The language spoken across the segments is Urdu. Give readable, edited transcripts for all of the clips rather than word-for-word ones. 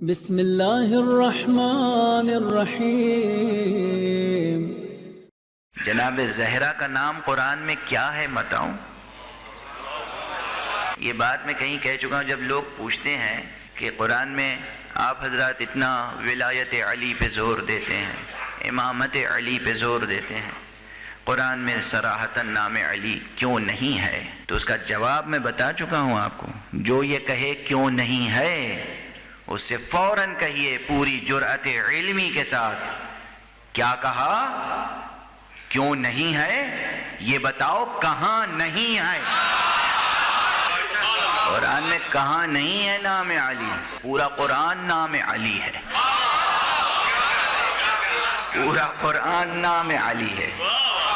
بسم اللہ الرحمن الرحیم۔ جناب زہرا کا نام قرآن میں کیا ہے بتاؤں؟ یہ بات میں کہیں کہہ چکا ہوں، جب لوگ پوچھتے ہیں کہ قرآن میں آپ حضرات اتنا ولایت علی پہ زور دیتے ہیں، امامت علی پہ زور دیتے ہیں، قرآن میں صراحتاً نام علی کیوں نہیں ہے؟ تو اس کا جواب میں بتا چکا ہوں آپ کو۔ جو یہ کہے کیوں نہیں ہے، اس سے فوراً کہیے پوری جرأت علمی کے ساتھ، کیا کہا؟ کیوں نہیں ہے؟ یہ بتاؤ کہاں نہیں ہے؟ قرآن میں کہاں نہیں ہے نام علی؟ پورا قرآن نام علی ہے، پورا قرآن نام علی ہے،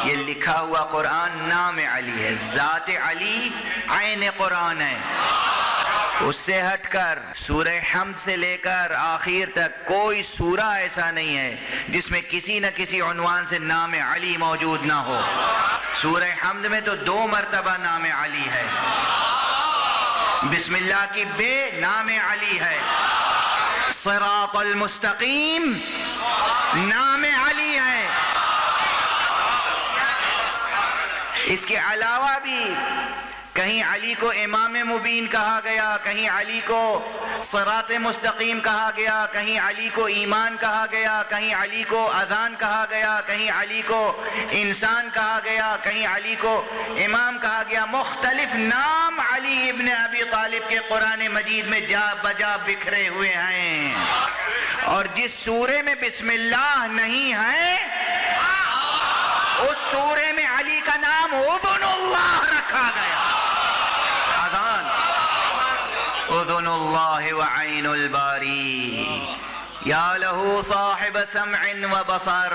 یہ لکھا ہوا قرآن نام علی ہے، ذات علی عین قرآن ہے۔ اس سے ہٹ کر سورہ حمد سے لے کر آخر تک کوئی سورہ ایسا نہیں ہے جس میں کسی نہ کسی عنوان سے نام علی موجود نہ ہو۔ سورہ حمد میں تو 2 مرتبہ نام علی ہے، بسم اللہ کی بے نام علی ہے، صراط المستقیم نام علی ہے۔ اس کے علاوہ بھی کہیں علی کو امام مبین کہا گیا، کہیں علی کو صراط مستقیم کہا گیا، کہیں علی کو ایمان کہا گیا، کہیں علی کو اذان کہا گیا، کہیں علی کو انسان کہا گیا، کہیں علی کو امام کہا گیا۔ مختلف نام علی ابن ابی طالب کے قرآن مجید میں جا بجا بکھرے ہوئے ہیں، اور جس سورے میں بسم اللہ نہیں ہے اس سورے میں علی کا نام اذن اللہ رکھا گیا۔ اذن اللہ وعین الباری یا لہو صاحب سمع و بصر،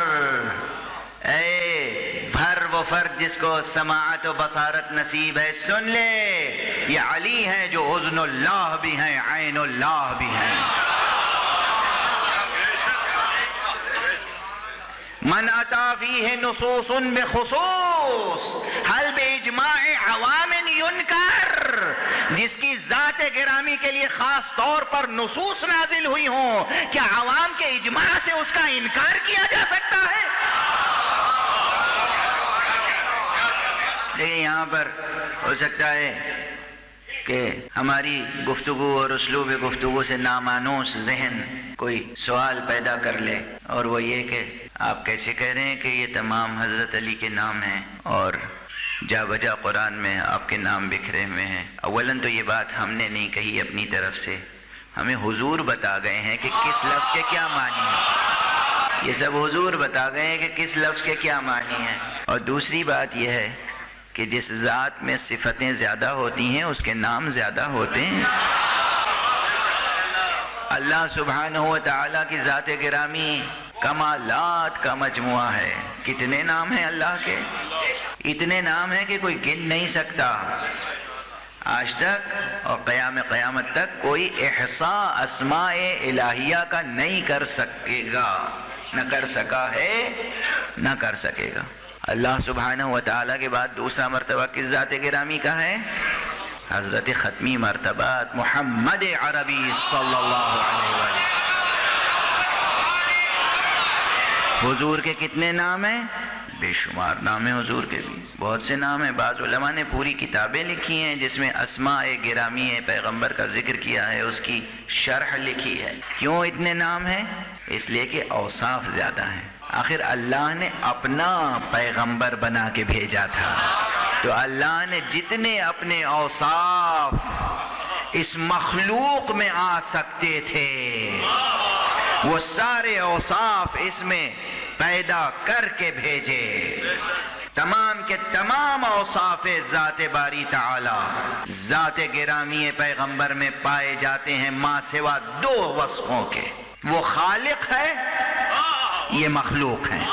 اے ہر وہ فرد جس کو سماعت و بصارت نصیب ہے سن لے، یہ علی ہیں جو اذن اللہ بھی ہیں، عین اللہ بھی ہیں۔ من اتا فیہ نصوص بخصوص حل باجماع عوام ینکر، جس کی ذات گرامی کے لیے خاص طور پر نصوص نازل ہوئی ہوں، کیا عوام کے اجماع سے اس کا انکار کیا جا سکتا ہے؟ دیکھیں یہاں پر ہو سکتا ہے کہ ہماری گفتگو اور اسلوب گفتگو سے نامانوس ذہن کوئی سوال پیدا کر لے، اور وہ یہ کہ آپ کیسے کہہ رہے ہیں کہ یہ تمام حضرت علی کے نام ہیں اور جا بجا قرآن میں آپ کے نام بکھرے ہوئے ہیں؟ اولاً تو یہ بات ہم نے نہیں کہی اپنی طرف سے، ہمیں حضور بتا گئے ہیں کہ کس لفظ کے کیا معنی ہیں، یہ سب حضور بتا گئے ہیں کہ کس لفظ کے کیا معنی ہیں۔ اور دوسری بات یہ ہے کہ جس ذات میں صفتیں زیادہ ہوتی ہیں اس کے نام زیادہ ہوتے ہیں۔ اللہ سبحانہ و تعالیٰ کی ذات گرامی کمالات کا مجموعہ ہے۔ کتنے نام ہیں اللہ کے؟ اتنے نام ہیں کہ کوئی گن نہیں سکتا۔ آج تک اور قیامت تک کوئی احصاء اسماء الہیہ کا نہیں کر سکے گا، نہ کر سکا ہے نہ کر سکے گا۔ اللہ سبحانہ و تعالیٰ کے بعد دوسرا مرتبہ کس ذات گرامی کا ہے؟ حضرت ختمی مرتبات محمد عربی صلی اللہ علیہ وسلم۔ حضور کے کتنے نام ہیں؟ بے شمار نام ہیں حضور کے بھی، بہت سے نام ہیں۔ بعض علماء نے پوری کتابیں لکھی ہیں جس میں اسماء گرامی پیغمبر کا ذکر کیا ہے، اس کی شرح لکھی ہے۔ کیوں اتنے نام ہیں؟ اس لیے کہ اوصاف زیادہ ہیں۔ آخر اللہ نے اپنا پیغمبر بنا کے بھیجا تھا، تو اللہ نے جتنے اپنے اوصاف اس مخلوق میں آ سکتے تھے وہ سارے اوصاف اس میں پیدا کر کے بھیجے۔ تمام کے تمام اوصاف ذات باری تعالی ذات گرامی پیغمبر میں پائے جاتے ہیں، ماں سوا 2 وصفوں کے۔ وہ خالق ہے، یہ مخلوق ہے۔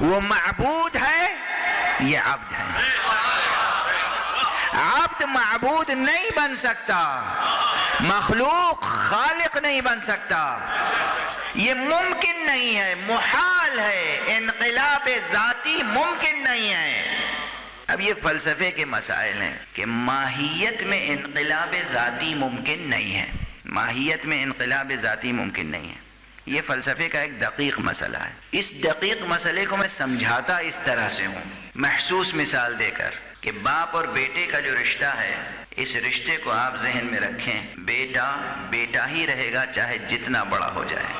وہ معبود ہے، یہ عبد ہے۔ عبد معبود نہیں بن سکتا، مخلوق خالق نہیں بن سکتا، یہ ممکن نہیں ہے، محال ہے، انقلاب ذاتی ممکن نہیں ہے۔ اب یہ فلسفے کے مسائل ہیں کہ ماہیت میں انقلاب ذاتی ممکن نہیں ہے، ماہیت میں انقلاب ذاتی ممکن نہیں ہے. یہ فلسفے کا ایک دقیق مسئلہ ہے. اس دقیق مسئلے کو میں سمجھاتا اس طرح سے ہوں، محسوس مثال دے کر، کہ باپ اور بیٹے کا جو رشتہ ہے، اس رشتے کو آپ ذہن میں رکھیں. بیٹا بیٹا ہی رہے گا چاہے جتنا بڑا ہو جائے.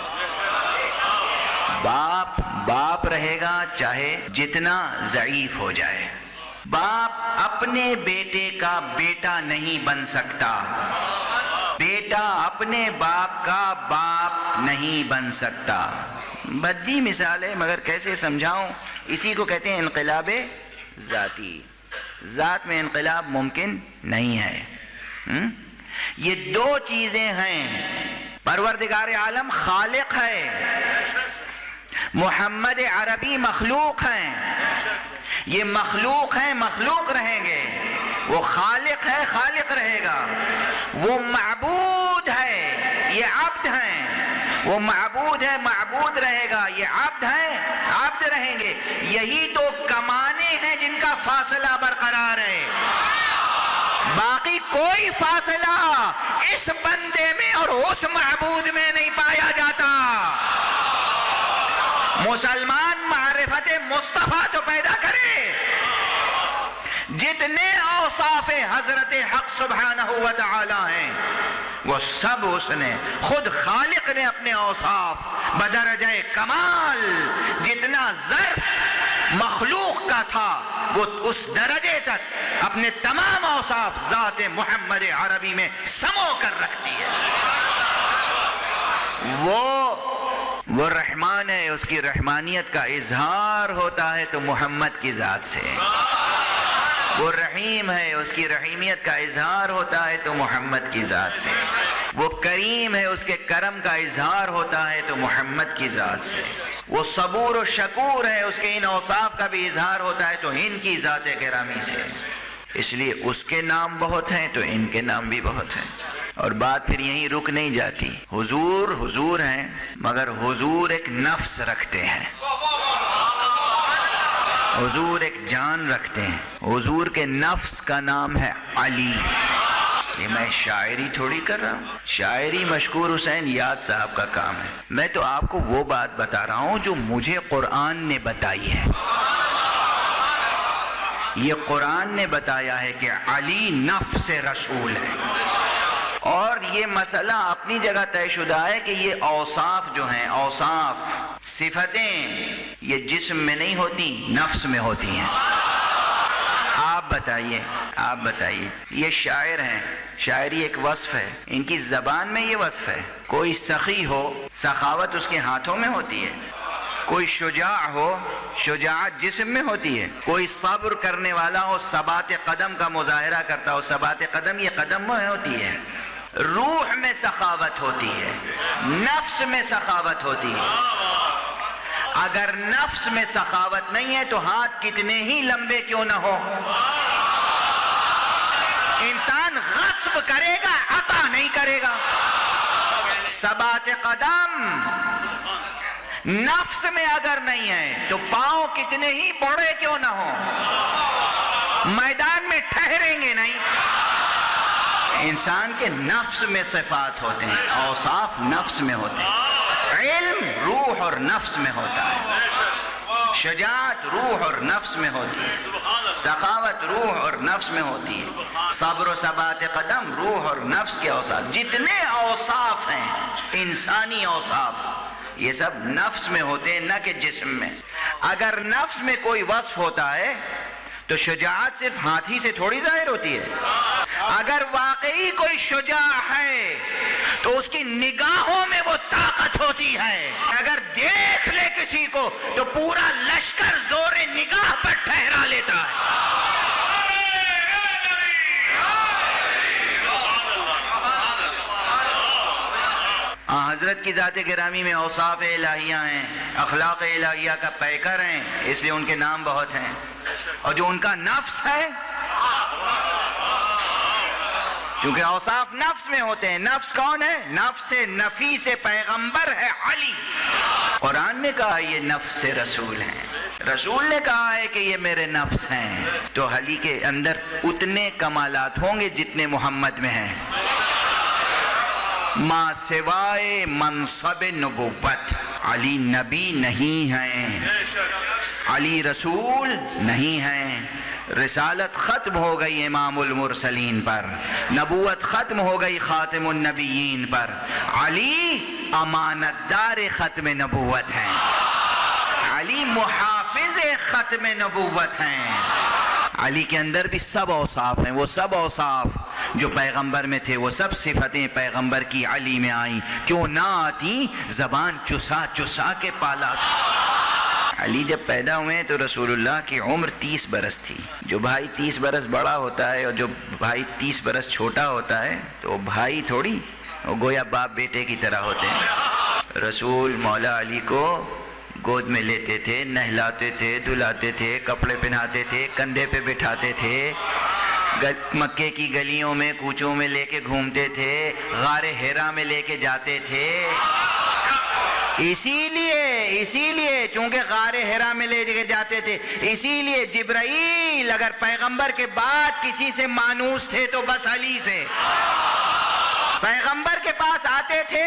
باپ باپ رہے گا چاہے جتنا ضعیف ہو جائے. باپ اپنے بیٹے کا بیٹا نہیں بن سکتا. بیٹا اپنے باپ کا باپ نہیں بن سکتا. بدی مثال ہے مگر کیسے سمجھاؤں. اسی کو کہتے ہیں انقلاب ذاتی. ذات میں انقلاب ممکن نہیں ہے. یہ دو چیزیں ہیں. پروردگار عالم خالق ہے، محمد عربی مخلوق ہیں. یہ مخلوق ہیں، مخلوق رہیں گے. وہ خالق ہے، خالق رہے گا. وہ معبود ہے، یہ عبد ہیں. وہ معبود ہے، معبود رہے گا. یہ عبد ہیں، عبد رہیں گے. یہی تو کمانے ہیں جن کا فاصلہ برقرار ہے. باقی کوئی فاصلہ اس بندے میں اور اس معبود میں نہیں پایا جاتا. مسلمان معرفت مصطفیٰ تو پیدا کرے. جتنے اوصاف حضرت حق سبحانہ و تعالی ہیں وہ سب اس نے خود خالق نے اپنے اوصاف بدرجہ کمال جتنا ظرف مخلوق کا تھا وہ اس درجے تک اپنے تمام اوصاف ذات محمد عربی میں سمو کر رکھ دیے. وہ رحمان ہے، اس کی رحمانیت کا اظہار ہوتا ہے تو محمد کی ذات سے. وہ رحیم ہے، اس کی رحیمیت کا اظہار ہوتا ہے تو محمد کی ذات سے. وہ کریم ہے، اس کے کرم کا اظہار ہوتا ہے تو محمد کی ذات سے. وہ صبور و شکور ہے، اس کے ان اوصاف کا بھی اظہار ہوتا ہے تو ان کی ذات گرامی سے. اس لیے اس کے نام بہت ہیں تو ان کے نام بھی بہت ہیں. اور بات پھر یہیں رک نہیں جاتی. حضور حضور ہیں مگر حضور ایک نفس رکھتے ہیں. حضور ایک جان رکھتے ہیں. حضور کے نفس کا نام ہے علی. یہ میں شاعری تھوڑی کر رہا ہوں. شاعری مشکور حسین یاد صاحب کا کام ہے. میں تو آپ کو وہ بات بتا رہا ہوں جو مجھے قرآن نے بتائی ہے. یہ قرآن نے بتایا ہے کہ علی نفس رسول ہے. اور یہ مسئلہ اپنی جگہ طے شدہ ہے کہ یہ اوصاف جو ہیں، اوصاف صفتیں، یہ جسم میں نہیں ہوتی، نفس میں ہوتی ہیں. آپ بتائیے یہ شاعر ہیں، شاعری ایک وصف ہے، ان کی زبان میں یہ وصف ہے. کوئی سخی ہو سخاوت اس کے ہاتھوں میں ہوتی ہے. کوئی شجاع ہو شجاعت جسم میں ہوتی ہے. کوئی صبر کرنے والا ہو ثبات قدم کا مظاہرہ کرتا ہو، ثبات قدم یہ قدم میں ہوتی ہے. روح میں سخاوت ہوتی ہے، نفس میں سخاوت ہوتی ہے. اگر نفس میں سخاوت نہیں ہے تو ہاتھ کتنے ہی لمبے کیوں نہ ہو، انسان غصب کرے گا، عطا نہیں کرے گا. ثبات قدم نفس میں اگر نہیں ہے تو پاؤں کتنے ہی بڑے کیوں نہ ہو، میدان میں ٹھہریں گے نہیں. انسان کے نفس میں صفات ہوتے ہیں، اوصاف نفس میں ہوتے ہیں. علم روح اور نفس میں ہوتا ہے. شجاعت روح اور نفس میں ہوتی ہے. سخاوت روح اور نفس میں ہوتی ہے. صبر و ثبات قدم روح اور نفس کے اوصاف. جتنے اوصاف ہیں انسانی اوصاف یہ سب نفس میں ہوتے ہیں، نہ کہ جسم میں. اگر نفس میں کوئی وصف ہوتا ہے تو شجاعت صرف ہاتھی سے تھوڑی ظاہر ہوتی ہے. اگر واقعی کوئی شجاع ہے تو اس کی نگاہوں میں وہ طاقت ہوتی ہے. اگر دیکھ لے کسی کو تو پورا لشکر زور نگاہ پر ٹھہرا لیتا ہے. حضرت کی ذات گرامی میں اوصاف الہیہ ہیں، اخلاق الہیہ کا پیکر ہیں، اس لیے ان کے نام بہت ہیں. اور جو ان کا نفس ہے، چونکہ اوصاف نفس میں ہوتے ہیں. نفس کون ہے؟ نفس نفیس پیغمبر ہے علی. قرآن نے کہا یہ نفس رسول ہیں، رسول نے کہا ہے کہ یہ میرے نفس ہیں. تو علی کے اندر اتنے کمالات ہوں گے جتنے محمد میں ہیں. ما سوائے منصب نبوت علی نبی نہیں ہیں، علی رسول نہیں ہیں۔ رسالت ختم ہو گئی امام المرسلین پر، نبوت ختم ہو گئی خاتم النبیین پر، علی امانت دار ختم نبوت ہیں، علی محافظ ختم نبوت ہیں۔ علی کے اندر بھی سب اوصاف ہیں، وہ سب اوصاف جو پیغمبر میں تھے، وہ سب صفتیں پیغمبر کی علی میں آئیں، کیوں نہ آتی، زبان چسا چسا کے پالا تھا۔ علی جب پیدا ہوئے تو رسول اللہ کی عمر 30 برس تھی۔ جو بھائی 30 برس بڑا ہوتا ہے اور جو بھائی 30 برس چھوٹا ہوتا ہے تو بھائی تھوڑی، وہ گویا باپ بیٹے کی طرح ہوتے ہیں۔ رسول مولا علی کو گود میں لیتے تھے، نہلاتے تھے، دھلاتے تھے، کپڑے پہناتے تھے، کندھے پہ بٹھاتے تھے، مکے کی گلیوں میں کوچوں میں لے کے گھومتے تھے، غار حرا میں لے کے جاتے تھے۔ اسی لیے چونکہ غار حرا میں لے کے جاتے تھے، اسی لیے جبرائیل اگر پیغمبر کے بعد کسی سے مانوس تھے تو بس علی سے۔ پیغمبر کے پاس آتے تھے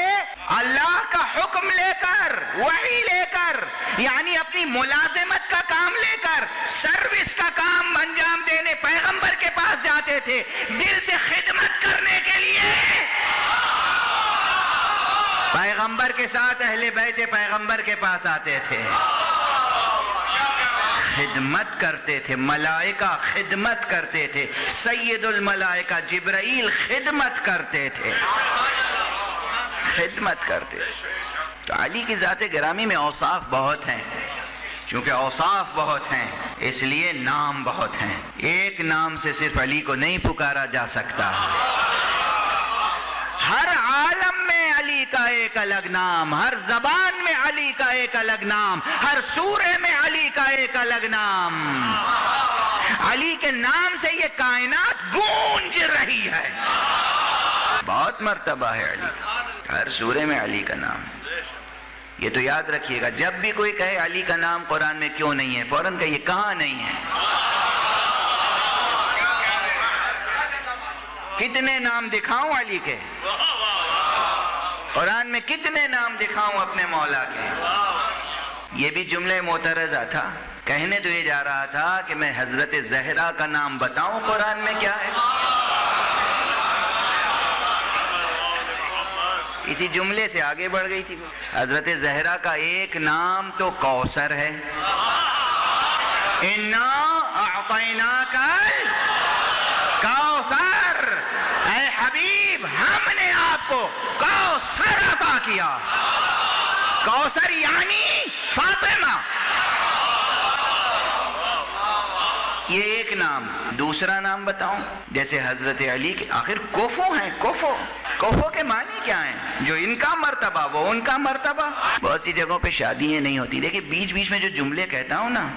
اللہ کا حکم لے کر، وحی لے کر، یعنی اپنی ملازمت کا کام لے کر، سروس کا کام انجام دینے پیغمبر کے پاس جاتے تھے، دل سے خدمت کرنے کے لیے۔ پیغمبر کے ساتھ اہل بیت پیغمبر کے پاس آتے تھے، خدمت کرتے تھے، ملائکہ خدمت کرتے تھے، سید الملائکہ جبرائیل خدمت کرتے تھے، خدمت کرتے تھے۔ تو علی کی ذات گرامی میں اوصاف بہت ہیں، چونکہ اوصاف بہت ہیں اس لیے نام بہت ہیں۔ ایک نام سے صرف علی کو نہیں پکارا جا سکتا، ہر عالم میں علی کا ایک الگ نام، ہر زبان میں علی کا ایک الگ نام، ہر سورے میں علی کا ایک الگ نام۔ علی کے نام سے یہ کائنات گونج رہی ہے، بہت مرتبہ ہے علی، ہر سورے میں علی کا نام ہے۔ یہ تو یاد رکھیے گا، جب بھی کوئی کہے علی کا نام قرآن میں کیوں نہیں ہے، فوراً کہیے کہاں نہیں ہے۔ کتنے نام دکھاؤں علی کے؟ قرآن میں کتنے نام دکھاؤں اپنے مولا کے؟ یہ بھی جملے معترضہ تھا، کہنے تو یہ جا رہا تھا کہ میں حضرت زہرا کا نام بتاؤں قرآن میں کیا ہے، اسی جملے سے آگے بڑھ گئی تھی۔ حضرت زہرا کا ایک نام تو کوثر ہے، اِنَّا أَعْطَيْنَاكَ الْكَوْثَرَ، اے حبیب ہم نے آپ کو کوثر عطا کیا۔ کوثر یعنی فاطمہ، یہ ایک نام۔ دوسرا نام بتاؤں، جیسے حضرت علی کے آخر کوفو ہیں، کوفو کے معنی کیا ہیں؟ جو ان کا مرتبہ وہ ان کا مرتبہ۔ بہت سی جگہوں پہ شادیاں نہیں ہوتی، دیکھیں بیچ بیچ میں جو جملے کہتا ہوں نا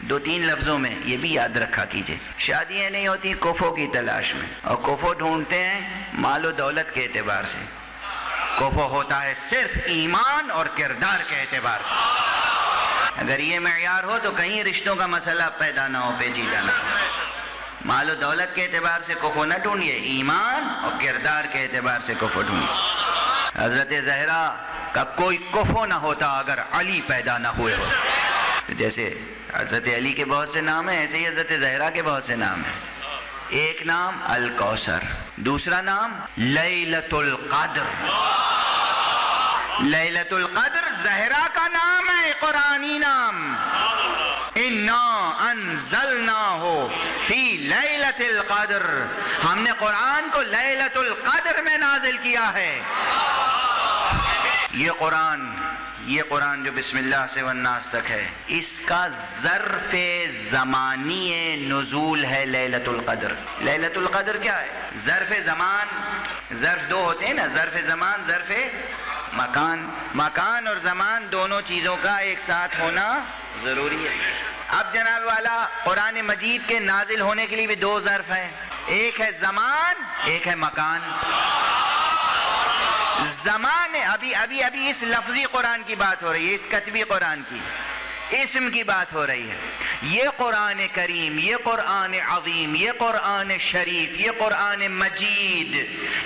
2-3 لفظوں میں، یہ بھی یاد رکھا کیجئے۔ شادیاں نہیں ہوتی کوفو کی تلاش میں، اور کوفو ڈھونڈتے ہیں مال و دولت کے اعتبار سے، کوفو ہوتا ہے صرف ایمان اور کردار کے اعتبار سے۔ اگر یہ معیار ہو تو کہیں رشتوں کا مسئلہ پیدا نہ ہو، پیچیدہ نہ ہو۔ مال و دولت کے اعتبار سے کوفو نہ ڈھونڈیے، ایمان اور کردار کے اعتبار سے کوفو ڈھونڈیے۔ حضرت زہرا کا کوئی کوفو نہ ہوتا اگر علی پیدا نہ ہوئے ہو۔ تو جیسے حضرت علی کے بہت سے نام ہیں، ایسے ہی حضرت زہرا کے بہت سے نام ہیں۔ ایک نام الکوثر، دوسرا نام لیلۃ القدر۔ لیلۃ القدر زہرا کا نام ہے، قرآنی نام۔ اِنَّا أَنزَلْنَاهُ فِي لَيْلَةِ الْقَدْرِ، ہم نے قرآن کو لیلۃ القدر میں نازل کیا ہے۔ یہ قرآن جو بسم اللہ سے والناس تک ہے، اس کا ظرف زمانی نزول ہے لیلۃ القدر۔ لیلۃ القدر کیا ہے؟ ظرف زمان، ظرف دو ہوتے ہیں نا، ظرف زمان، ظرف مکان۔ مکان اور زمان دونوں چیزوں کا ایک ساتھ ہونا ضروری ہے۔ اب جناب والا قرآن مجید کے نازل ہونے کے لیے بھی 2 ظرف ہیں، ایک ہے زمان، ایک ہے مکان۔ زمان ابھی اس لفظی قرآن کی بات ہو رہی ہے، اس کتبی قرآن کی، اسم کی بات ہو رہی ہے۔ یہ قرآن کریم، یہ قرآن عظیم، یہ قرآن شریف، یہ قرآن مجید،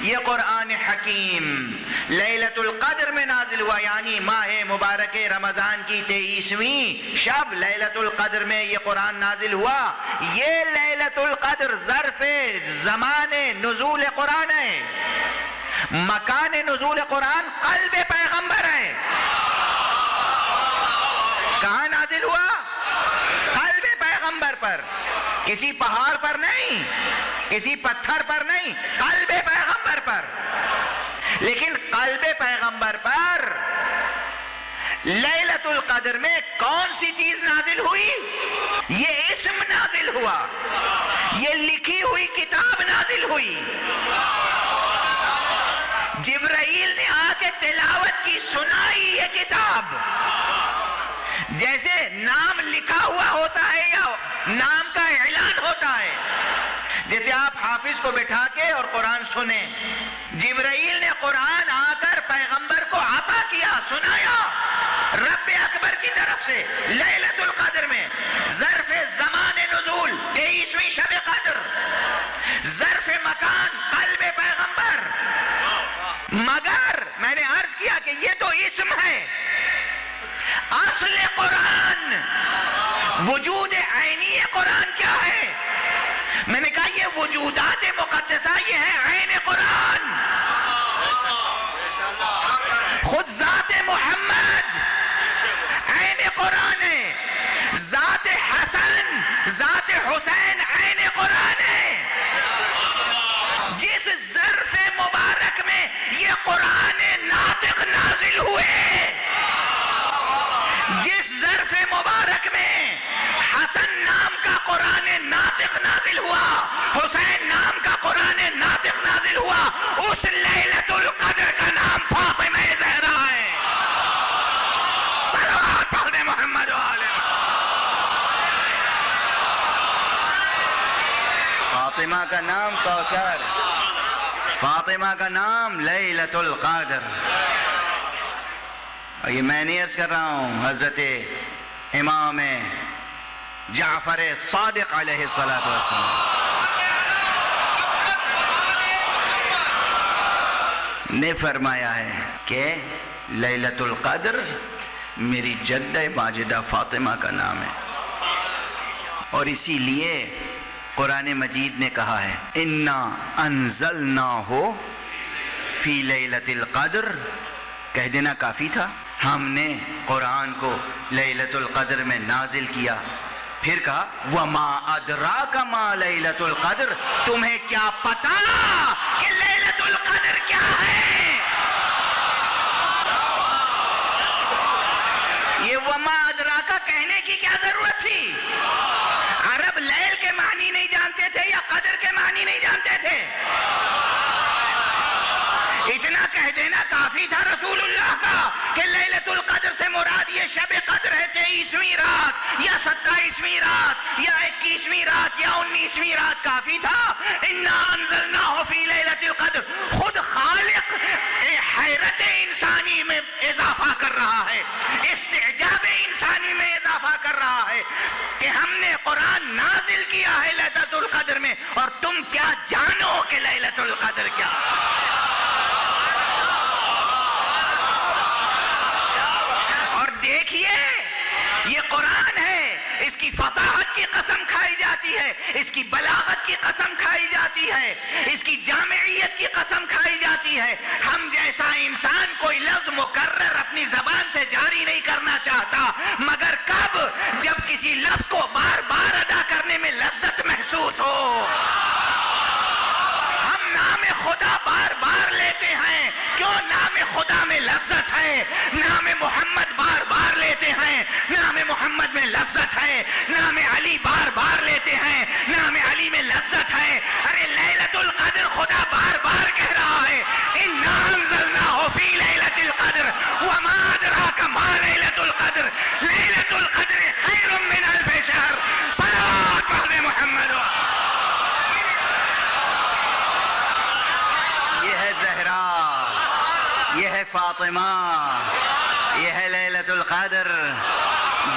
یہ قرآن حکیم لیلۃ القدر میں نازل ہوا، یعنی ماہ مبارک رمضان کی 23ویں شب لیلۃ القدر میں یہ قرآن نازل ہوا۔ یہ لیلۃ القدر ظرف زمان نزول قرآن ہے، مکان نزول قرآن قلب پیغمبر ہے۔ کہاں نازل ہوا؟ قلب پیغمبر پر، کسی پہاڑ پر نہیں، کسی پتھر پر نہیں، قلب پیغمبر پر۔ لیکن قلب پیغمبر پر لیلۃ القدر میں کون سی چیز نازل ہوئی؟ یہ اسم نازل ہوا، یہ لکھی ہوئی کتاب نازل ہوئی۔ جبرائیل نے آ کے تلاوت کی، سنائی یہ کتاب۔ جیسے نام لکھا ہوا ہوتا ہے یا نام کا اعلان ہوتا ہے، جیسے آپ حافظ کو بٹھا کے اور قرآن سنیں، جبرائیل نے قرآن آ کر پیغمبر کو عطا کیا، سنایا رب اکبر کی طرف سے لیلۃ القدر میں، ظرف زمان نزول 23ویں شب قدر، ظرف مکان قلب پیغمبر۔ مگر میں نے عرض کیا کہ یہ تو اسم ہے، اصل قرآن، وجود عینی قرآن کیا ہے؟ میں نے کہا یہ وجودات مقدسہ یہ ہے عین قرآن، خود ذات محمد عین قرآن ہے، ذات حسن، ذات حسین عین قرآن ہے۔ جس ظرف مبارک میں یہ قرآن ناطق نازل ہوئے، جس ظرف مبارک میں حسن نام کا قرآن ناطق نازل ہوا، حسین نام کا قرآن ناطق نازل ہوا، اس لیلۃ القدر کا نام فاطمہ زہرا ہے۔ صلوات پڑھ دیں محمد و آل فاطمہ کا نام کوثر، فاطمہ کا نام لیلۃ القدر۔ اور یہ میں نہیں عرض کر رہا ہوں، حضرت امام جعفر صادق علیہ السلام نے فرمایا ہے کہ لیلۃ القدر میری جدہ ماجدہ فاطمہ کا نام ہے، اور اسی لیے قرآن مجید نے کہا ہے اِنَّا أَنزَلْنَاهُ فِي لَيْلَةِ الْقَدْرِ، کہہ دینا کافی تھا، ہم نے قرآن کو لیلۃ القدر میں نازل کیا۔ پھر کہا وَمَا أَدْرَاكَ مَا لَيْلَةُ الْقَدْرِ، تمہیں کیا پتا کہ لیلۃ القدر کیا ہے؟ یہ وَمَا أَدْرَاكَ کہنے کی کیا ضرورت تھی؟ عرب لیل کے معنی نہیں جانتے تھے یا قدر کے معنی نہیں جانتے تھے؟ اتنا کہہ دینا کافی تھا رسول اللہ کا کہ لیلۃ القدر سے مراد یہ شب قدر ہے 23ویں رات یا 27ویں رات یا 21ویں رات یا 19ویں رات، کافی تھا۔ اِنَّا أَنزَلْنَاهُ فِي لَيْلَةِ الْقَدْرِ، خود خالق حیرت انسانی میں اضافہ کر رہا ہے، استعجاب انسانی میں اضافہ کر رہا ہے کہ ہم نے قرآن نازل کیا ہے لیلۃ القدر میں، اور تم کیا جانو کہ لیلۃ القدر کیا؟ دیکھیے یہ قرآن ہے، اس کی فصاحت کی قسم کھائی جاتی ہے، اس کی بلاغت کی قسم کھائی جاتی ہے، اس کی جامعیت کی قسم کھائی جاتی ہے۔ ہم جیسا انسان کوئی لفظ مکرر اپنی زبان سے جاری نہیں کرنا چاہتا، مگر کب؟ جب کسی لفظ کو بار بار ادا کرنے میں لذت محسوس ہو۔ ہم نام خدا بار بار لیتے ہیں، کیوں؟ نام خدا میں لذت ہے۔ نام محمد بار بار لیتے ہیں، نام محمد میں لذت ہے۔ نام علی بار بار لیتے ہیں، نام علی میں لذت ہے۔ ارے لیلۃ القدر خدا بار بار کہہ رہا ہے اِنَّا أَنزَلْنَاهُ فِي لَيْلَةِ الْقَدْرِ وَمَا أَدْرَاكَ مَا لَيْلَةُ الْقَدْرِ لیلۃ القدر خیر من الف شہر۔ صلوات پڑھ دیں محمد۔ یہ ہے زہرا، یہ ہے فاطمہ، یہ ہے لیلۃ القدر۔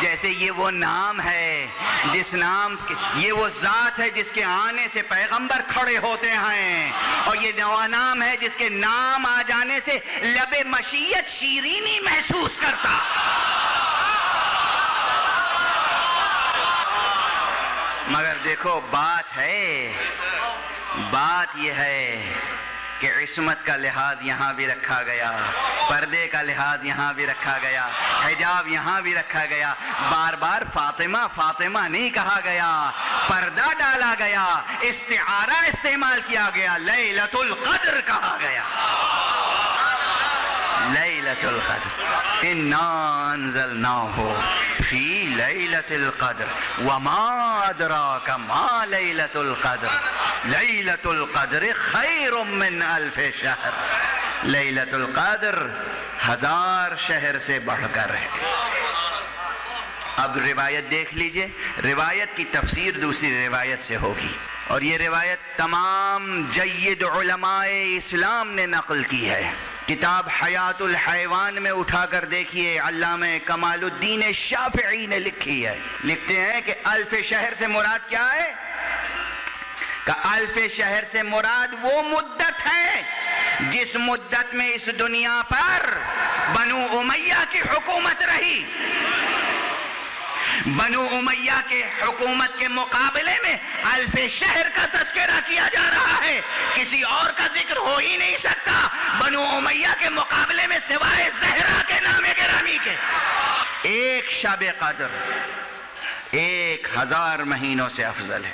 جیسے یہ وہ نام ہے جس نام یہ وہ ذات ہے جس کے آنے سے پیغمبر کھڑے ہوتے ہیں، اور یہ وہ نام ہے جس کے نام آ جانے سے لب مشیت شیرینی محسوس کرتا۔ مگر دیکھو بات یہ ہے کہ عصمت کا لحاظ یہاں بھی رکھا گیا، پردے کا لحاظ یہاں بھی رکھا گیا، حجاب یہاں بھی رکھا گیا، بار بار فاطمہ فاطمہ نہیں کہا گیا، پردہ ڈالا گیا، استعارہ استعمال کیا گیا، لیلۃ القدر کہا گیا، لیلۃ القدر، انا انزلناہ فی لیلۃ القدر وما ادراک ما لیلۃ القدر لیلۃ القدر خیر من الف شہر۔ لیلۃ القدر 1000 شہر سے بڑھ کر ہے۔ اب روایت دیکھ لیجئے، روایت کی تفسیر دوسری روایت سے ہوگی، اور یہ روایت تمام جید علماء اسلام نے نقل کی ہے۔ کتاب حیات الحیوان میں اٹھا کر دیکھیے، علامہ کمال الدین شافعی نے لکھی ہے، لکھتے ہیں کہ الف شہر سے مراد کیا ہے؟ کہ الف شہر سے مراد وہ مدت ہے جس مدت میں اس دنیا پر بنو امیہ کی حکومت رہی۔ بنو امیہ کے حکومت کے مقابلے میں الف شہر کا تذکرہ کیا جا رہا ہے، کسی اور کا ذکر ہو ہی نہیں سکتا بنو امیہ کے مقابلے میں سوائے زہرا کے نام گرامی کے۔ ایک شب قدر 1000 مہینوں سے افضل ہے۔